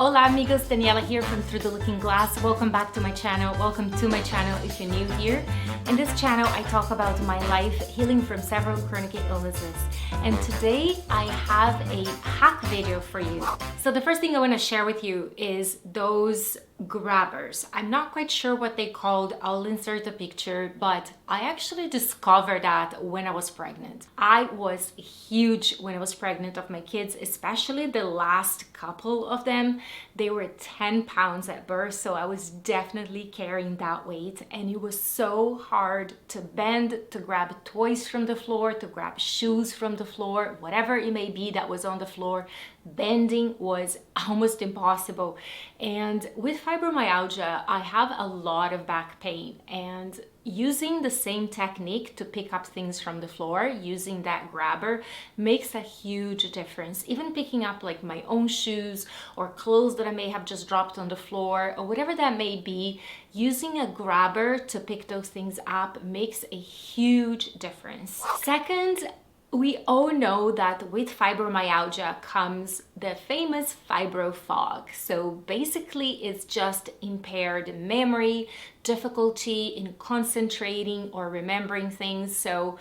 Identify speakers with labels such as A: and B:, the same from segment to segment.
A: Hola amigos, Daniela here from Through the Looking Glass. Welcome back to my channel. Welcome to my channel if you're new here. In this channel, I talk about my life healing from several chronic illnesses. And today I have a hack video for you. So the first thing I want to share with you is those grabbers. I'm not quite sure what they called. I'll insert a picture, but I actually discovered that when I was pregnant. I was huge when I was pregnant of my kids, especially the last couple of them. They were 10 pounds at birth, so I was definitely carrying that weight, and it was so hard to bend, to grab toys from the floor, to grab shoes from the floor, whatever it may be that was on the floor. Bending was almost impossible. And with fibromyalgia, I have a lot of back pain, and using the same technique to pick up things from the floor, using that grabber, makes a huge difference. Even picking up like my own shoes or clothes that I may have just dropped on the floor or whatever that may be, using a grabber to pick those things up makes a huge difference. Second, we all know that with fibromyalgia comes the famous fibro fog. So basically it's just impaired memory, difficulty in concentrating or remembering things. So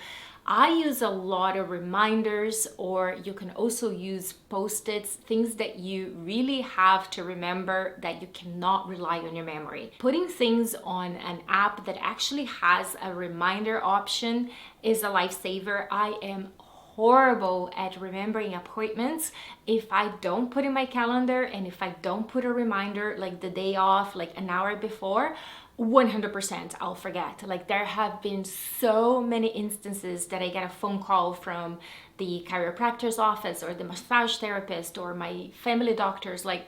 A: I use a lot of reminders, or you can also use post-its, things that you really have to remember that you cannot rely on your memory. Putting things on an app that actually has a reminder option is a lifesaver. I am horrible at remembering appointments if I don't put in my calendar, and if I don't put a reminder like the day off, like an hour before, 100% I'll forget. Like there have been so many instances that I get a phone call from the chiropractor's office or the massage therapist or my family doctors like,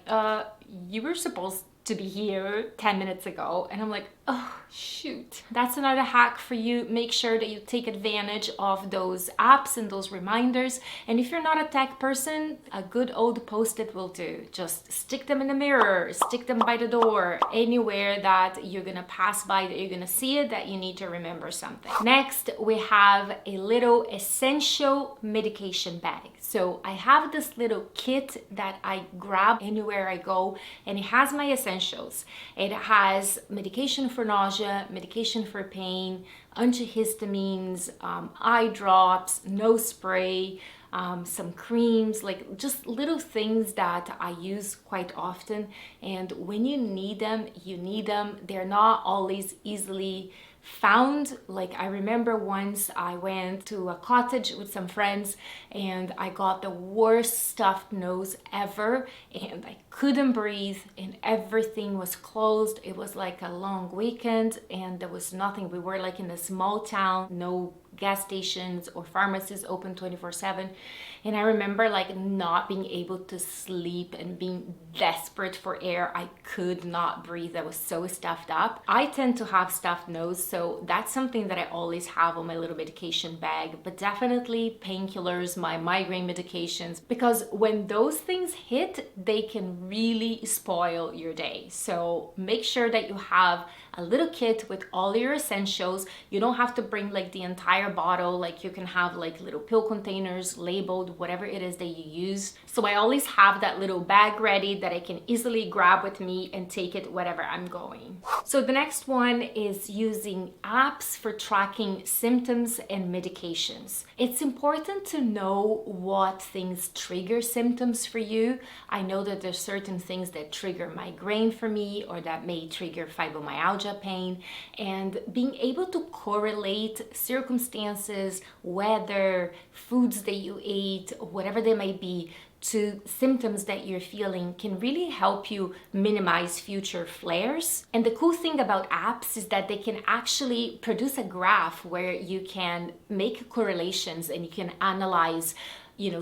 A: you were supposed to be here 10 minutes ago. And I'm like, oh, shoot. That's another hack for you. Make sure that you take advantage of those apps and those reminders. And if you're not a tech person, a good old post-it will do. Just stick them in the mirror, stick them by the door, anywhere that you're gonna pass by, that you're gonna see it, that you need to remember something. Next, we have a little essential medication bag. So I have this little kit that I grab anywhere I go, and it has my essentials. It has medication for nausea, medication for pain, antihistamines, eye drops, nose spray, some creams, like just little things that I use quite often. And when you need them, you need them. They're not always easily found. Like I remember once I went to a cottage with some friends and I got the worst stuffed nose ever, and I couldn't breathe and everything was closed. It was like a long weekend and there was nothing. We were like in a small town, no gas stations or pharmacies open 24/7. And I remember like not being able to sleep and being desperate for air. I could not breathe. I was so stuffed up. I tend to have stuffed nose, so that's something that I always have on my little medication bag. But definitely painkillers, my migraine medications, because when those things hit, they can really spoil your day. So make sure that you have a little kit with all your essentials. You don't have to bring like the entire bottle. Like you can have like little pill containers labeled, whatever it is that you use. So I always have that little bag ready that I can easily grab with me and take it wherever I'm going. So the next one is using apps for tracking symptoms and medications. It's important to know what things trigger symptoms for you. I know that there's certain things that trigger migraine for me, or that may trigger fibromyalgia pain, and being able to correlate circumstances, weather, foods that you ate, whatever they may be, to symptoms that you're feeling can really help you minimize future flares. And the cool thing about apps is that they can actually produce a graph where you can make correlations and you can analyze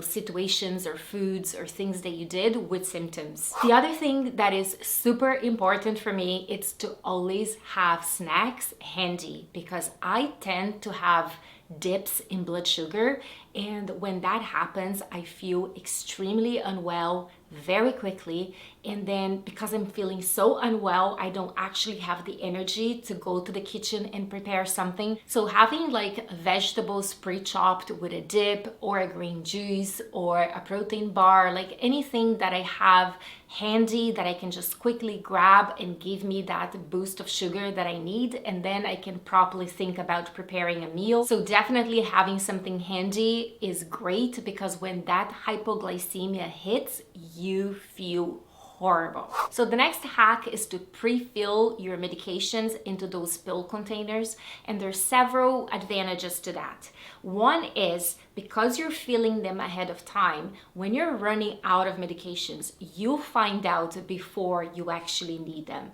A: situations or foods or things that you did with symptoms. The other thing that is super important for me is to always have snacks handy, because I tend to have dips in blood sugar, And when that happens, I feel extremely unwell very quickly. And then because I'm feeling so unwell, I don't actually have the energy to go to the kitchen and prepare something. So having like vegetables pre-chopped with a dip or a green juice or a protein bar, like anything that I have handy that I can just quickly grab and give me that boost of sugar that I need, and then I can properly think about preparing a meal. So definitely having something handy is great, because when that hypoglycemia hits, you feel horrible. So the next hack is to pre-fill your medications into those pill containers, and there's several advantages to that. One is because you're filling them ahead of time, when you're running out of medications, you'll find out before you actually need them.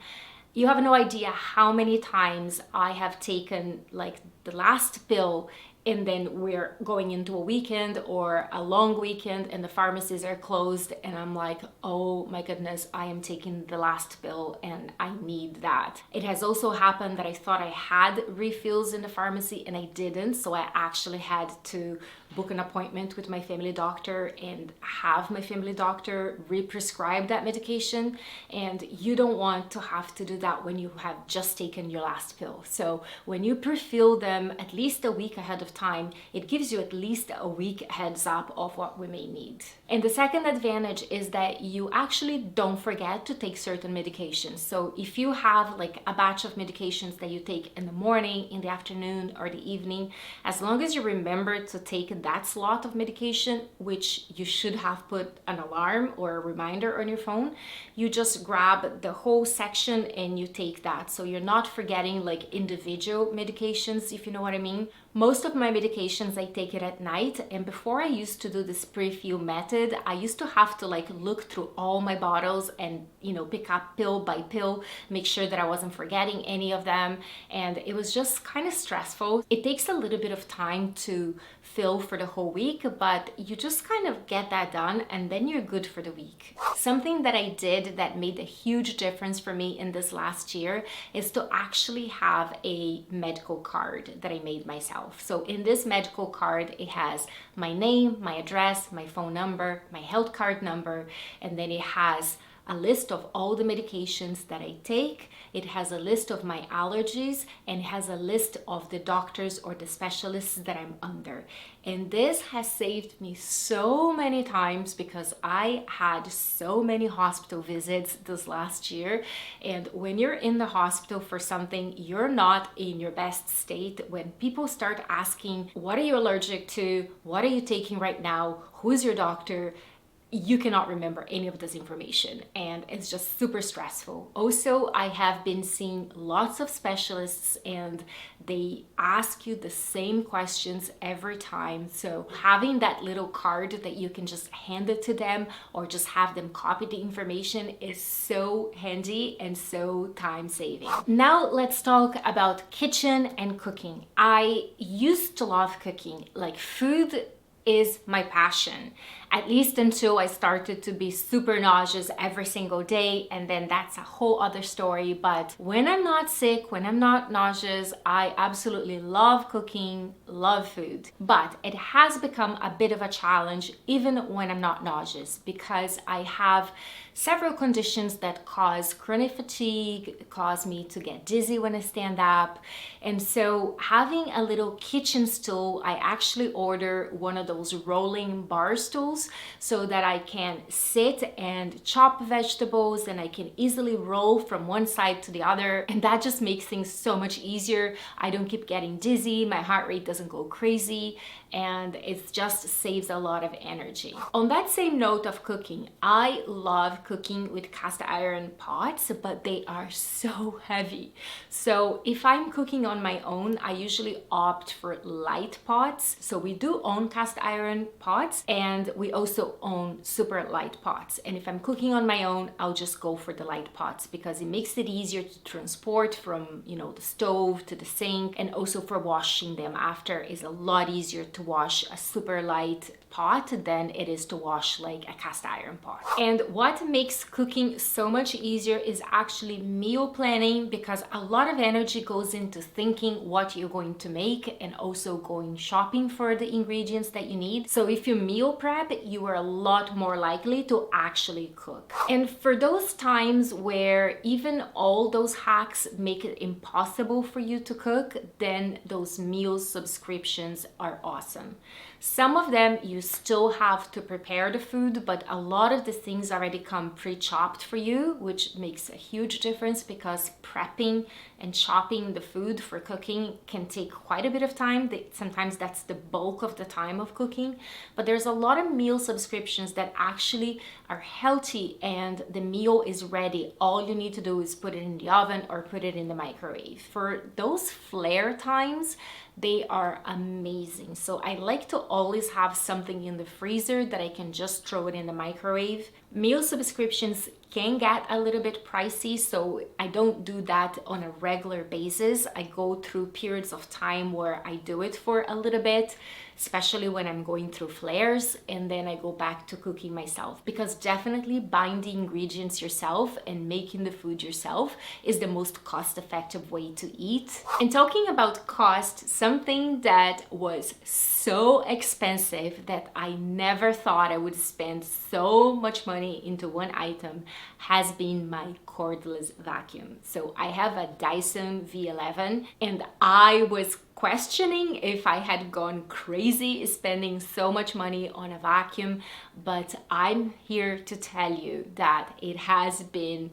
A: You have no idea how many times I have taken like the last pill, and then we're going into a weekend or a long weekend and the pharmacies are closed, and I'm like, oh my goodness, I am taking the last pill and I need that. It has also happened that I thought I had refills in the pharmacy and I didn't, so I actually had to book an appointment with my family doctor and have my family doctor re-prescribe that medication. And you don't want to have to do that when you have just taken your last pill. So when you pre-fill them at least a week ahead of time, it gives you at least a week heads up of what we may need. And the second advantage is that you actually don't forget to take certain medications. So if you have like a batch of medications that you take in the morning, in the afternoon, or the evening, as long as you remember to take that slot of medication, which you should have put an alarm or a reminder on your phone, you just grab the whole section and you take that. So you're not forgetting like individual medications, if you know what I mean. Most of my medications, I take it at night, and before I used to do this pre-fill method, I used to have to like look through all my bottles and, you know, pick up pill by pill, make sure that I wasn't forgetting any of them, and it was just kind of stressful. It takes a little bit of time to fill for the whole week, but you just kind of get that done and then you're good for the week. Something that I did that made a huge difference for me in this last year is to actually have a medical card that I made myself. So in this medical card, it has my name, my address, my phone number, my health card number, and then it has a list of all the medications that I take. It has a list of my allergies, and it has a list of the doctors or the specialists that I'm under. And this has saved me so many times because I had so many hospital visits this last year. And when you're in the hospital for something, you're not in your best state. When people start asking, what are you allergic to? What are you taking right now? Who's your doctor? You cannot remember any of this information, and it's just super stressful. Also, I have been seeing lots of specialists and they ask you the same questions every time. So having that little card that you can just hand it to them or just have them copy the information is so handy and so time saving. Now let's talk about kitchen and cooking. I used to love cooking. Like, food is my passion, at least until I started to be super nauseous every single day, and then that's a whole other story. But when I'm not sick, when I'm not nauseous, I absolutely love cooking, love food. But it has become a bit of a challenge even when I'm not nauseous, because I have several conditions that cause chronic fatigue, cause me to get dizzy when I stand up. And so having a little kitchen stool, I actually order one of those rolling bar stools so that I can sit and chop vegetables and I can easily roll from one side to the other. And that just makes things so much easier. I don't keep getting dizzy, my heart rate doesn't go crazy, and it just saves a lot of energy. On that same note of cooking, I love cooking with cast iron pots, but they are so heavy. So if I'm cooking on my own, I usually opt for light pots. So we do own cast iron pots, and we also own super light pots. And if I'm cooking on my own, I'll just go for the light pots because it makes it easier to transport from, you know, the stove to the sink, and also for washing them after is a lot easier to wash a super light pot than it is to wash like a cast iron pot. And what makes cooking so much easier is actually meal planning, because a lot of energy goes into thinking what you're going to make and also going shopping for the ingredients that you need. So if you meal prep, you are a lot more likely to actually cook. And for those times where even all those hacks make it impossible for you to cook, then those meal subscriptions are awesome. Some of them you still have to prepare the food, but a lot of the things already come pre-chopped for you, which makes a huge difference, because prepping and chopping the food for cooking can take quite a bit of time. Sometimes that's the bulk of the time of cooking, but there's a lot of meal subscriptions that actually are healthy and the meal is ready. All you need to do is put it in the oven or put it in the microwave. For those flare times, they are amazing. So I like to always have something in the freezer that I can just throw it in the microwave. Meal subscriptions can get a little bit pricey, so I don't do that on a regular basis. I go through periods of time where I do it for a little bit, especially when I'm going through flares, and then I go back to cooking myself, because definitely buying the ingredients yourself and making the food yourself is the most cost-effective way to eat. And talking about cost, something that was so expensive that I never thought I would spend so much money into one item has been my cordless vacuum. So I have a Dyson V11, and I was questioning if I had gone crazy spending so much money on a vacuum, but I'm here to tell you that it has been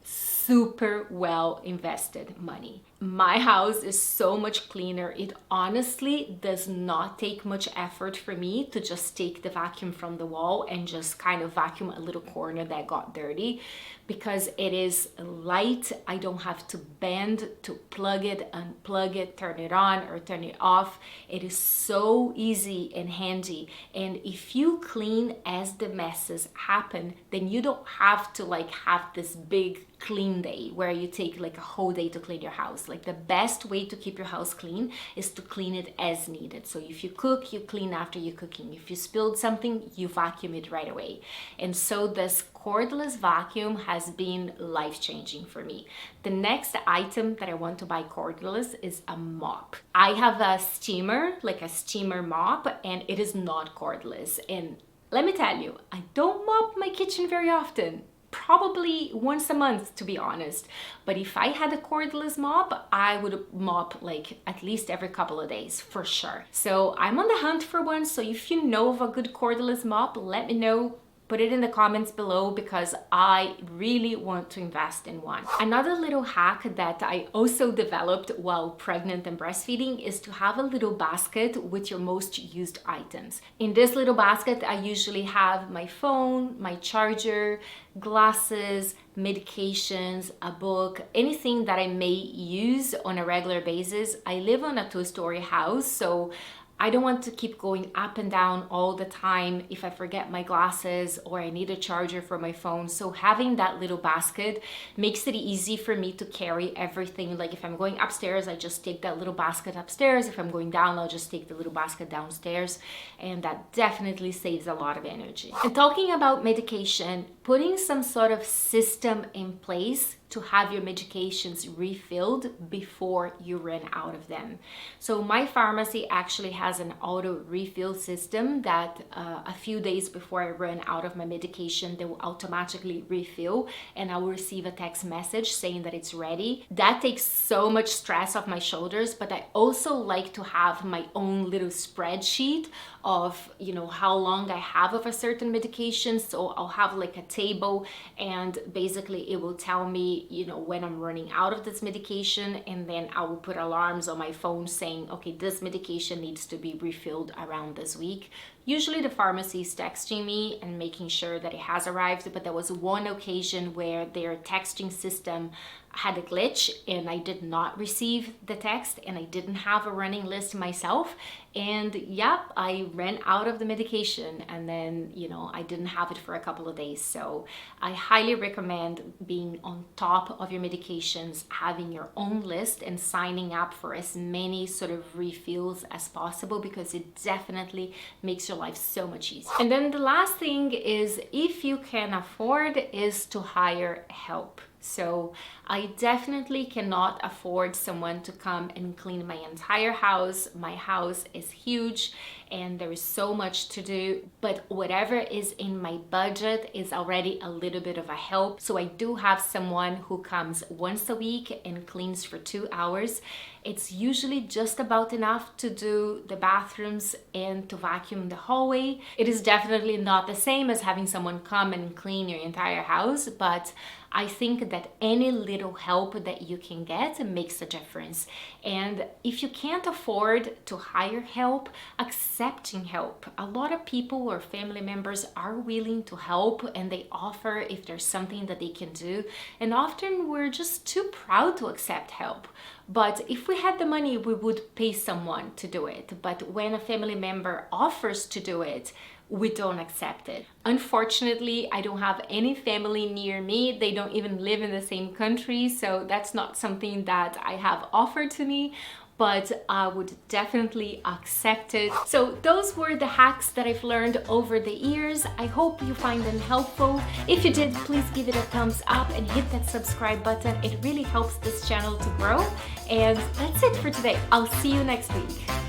A: super well invested money. My house is so much cleaner. It honestly does not take much effort for me to just take the vacuum from the wall and just kind of vacuum a little corner that got dirty, because it is light. I don't have to bend to plug it, unplug it, turn it on or turn it off. It is so easy and handy. And if you clean as the messes happen, then you don't have to like have this big clean day where you take like a whole day to clean your house. Like the best way to keep your house clean is to clean it as needed. So if you cook, you clean after you're cooking. If you spilled something, you vacuum it right away. And so this cordless vacuum has been life-changing for me. The next item that I want to buy cordless is a mop. I have a steamer, like a steamer mop, and it is not cordless. And let me tell you, I don't mop my kitchen very often. Probably once a month, to be honest. But if I had a cordless mop, I would mop like at least every couple of days for sure. So I'm on the hunt for one. So if you know of a good cordless mop, let me know. Put it in the comments below, because I really want to invest in one. Another little hack that I also developed while pregnant and breastfeeding is to have a little basket with your most used items. In this little basket, I usually have my phone, my charger, glasses, medications, a book, anything that I may use on a regular basis. I live on a 2-story house, so I don't want to keep going up and down all the time if I forget my glasses or I need a charger for my phone. So having that little basket makes it easy for me to carry everything. Like if I'm going upstairs, I just take that little basket upstairs. If I'm going down, I'll just take the little basket downstairs. And that definitely saves a lot of energy. And talking about medication, putting some sort of system in place to have your medications refilled before you run out of them. So my pharmacy actually has an auto refill system that a few days before I run out of my medication, they will automatically refill, and I will receive a text message saying that it's ready. That takes so much stress off my shoulders, but I also like to have my own little spreadsheet of, you know, how long I have of a certain medication. So I'll have like a table, and basically it will tell me, you know, when I'm running out of this medication, and then I will put alarms on my phone saying, okay, this medication needs to be refilled around this week. Usually the pharmacy is texting me and making sure that it has arrived, but there was one occasion where their texting system had a glitch and I did not receive the text, and I didn't have a running list myself, and yep, I ran out of the medication, and then, you know, I didn't have it for a couple of days. So I highly recommend being on top of your medications, having your own list, and signing up for as many sort of refills as possible, because it definitely makes your your life so much easier. And then the last thing is, if you can afford, is to hire help. So I definitely cannot afford someone to come and clean my entire house. My house is huge and there is so much to do, but whatever is in my budget is already a little bit of a help. So I do have someone who comes once a week and cleans for 2 hours. It's usually just about enough to do the bathrooms and to vacuum the hallway. It is definitely not the same as having someone come and clean your entire house, but I think that any little help that you can get makes a difference. And if you can't afford to hire help, accepting help. A lot of people or family members are willing to help and they offer if there's something that they can do. And often we're just too proud to accept help. But if we had the money, we would pay someone to do it. But when a family member offers to do it, we don't accept it. Unfortunately, I don't have any family near me. They don't even live in the same country, so that's not something that I have offered to me, but I would definitely accept it. So those were the hacks that I've learned over the years. I hope you find them helpful. If you did, please give it a thumbs up and hit that subscribe button. It really helps this channel to grow. And that's it for today. I'll see you next week.